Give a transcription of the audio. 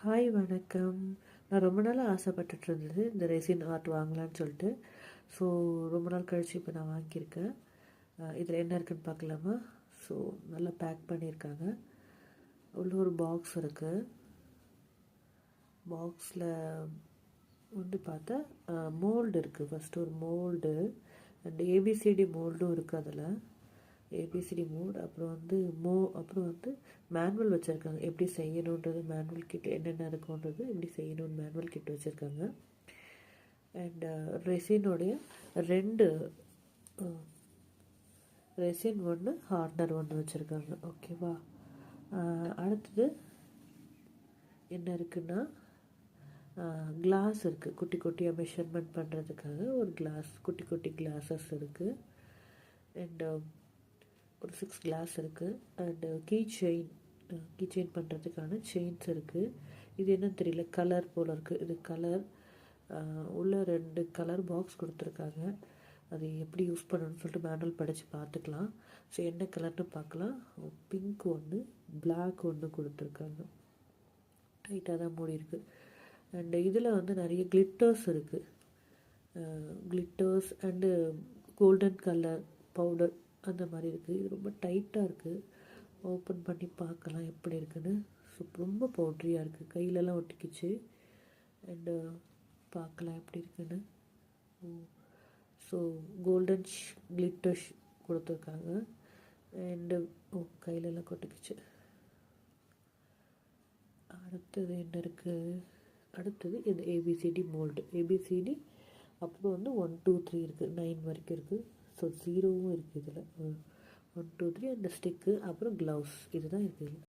Hi வணக்கம். நான் ரொம்ப நாளாக ஆசைப்பட்டுட்டு இருந்தது இந்த ரெசின் ஆர்ட் வாங்கலான்னு சொல்லிட்டு. ஸோ ரொம்ப நாள் கழிச்சு இப்போ நான் வாங்கியிருக்கேன். இதில் என்ன இருக்குன்னு பார்க்கலாமா? ஸோ நல்லா பேக் பண்ணியிருக்காங்க. உள்ள ஒரு பாக்ஸ் இருக்குது. பாக்ஸில் வந்து பார்த்தா மோல்டு இருக்குது. ஃபஸ்ட்டு ஒரு மோல்டு அண்ட் ஏபிசிடி மோல்டும் இருக்குது. அதில் ஏபிசிடி மோட், அப்புறம் வந்து மேனுவல் வச்சுருக்காங்க. எப்படி செய்யணுன்றது மேனுவல் கிட், என்னென்ன இருக்குன்றது எப்படி செய்யணும்னு மேனுவல் கிட் வச்சுருக்காங்க. அண்ட் ரெசினோடைய 2 ரெசின் ஒன்று, ஹார்ட்னர் ஒன்று வச்சுருக்காங்க. ஓகேவா? அடுத்தது என்ன இருக்குன்னா கிளாஸ் இருக்குது. குட்டி குட்டியாக மெஷர்மெண்ட் பண்ணுறதுக்காக ஒரு கிளாஸ், குட்டி குட்டி கிளாஸஸ் இருக்குது. அண்ட் ஒரு 6 கிளாஸ் இருக்குது. அண்டு கீ செயின் பண்ணுறதுக்கான செயின்ஸ் இருக்குது. இது என்னன்னு தெரியல, கலர் போல் இருக்குது. இது கலர். உள்ள 2 கலர் பாக்ஸ் கொடுத்துருக்காங்க. அது எப்படி யூஸ் பண்ணணும்னு சொல்லிட்டு மேனுவல் படித்து பார்த்துக்கலாம். ஸோ என்ன கலர்னு பார்க்கலாம். பிங்க் ஒன்று, பிளாக் ஒன்று கொடுத்துருக்காங்க. டைட்டாக தான் மூடி இருக்குது. அண்டு இதில் வந்து நிறைய கிளிட்டர்ஸ் இருக்குது. Glitters and golden colour powder அந்த மாதிரி இருக்குது. இது ரொம்ப டைட்டாக இருக்குது. ஓப்பன் பண்ணி பார்க்கலாம் எப்படி இருக்குன்னு. ஸோ ரொம்ப பவுட்ரியாக இருக்குது, கையிலலாம் ஒட்டிக்கிச்சு. அண்டு பார்க்கலாம் எப்படி இருக்குன்னு. ஸோ கோல்டன் கிளிட்டர்ஸ் கொடுத்துருக்காங்க. அண்டு கையிலலாம் கொட்டிக்கிச்சு. அடுத்தது என்ன இருக்குது? அடுத்தது இது ஏபிசிடி மோல்டு. ஏபிசிடி அப்புறம் வந்து 1 2 3 இருக்குது. 9 வரைக்கும் இருக்குது. ஸோ 0வும் இருக்குது இதில். 1 2 3 அந்த ஸ்டிக்கு, அப்புறம் க்ளவுஸ், இதுதான் இருக்குது இதில்.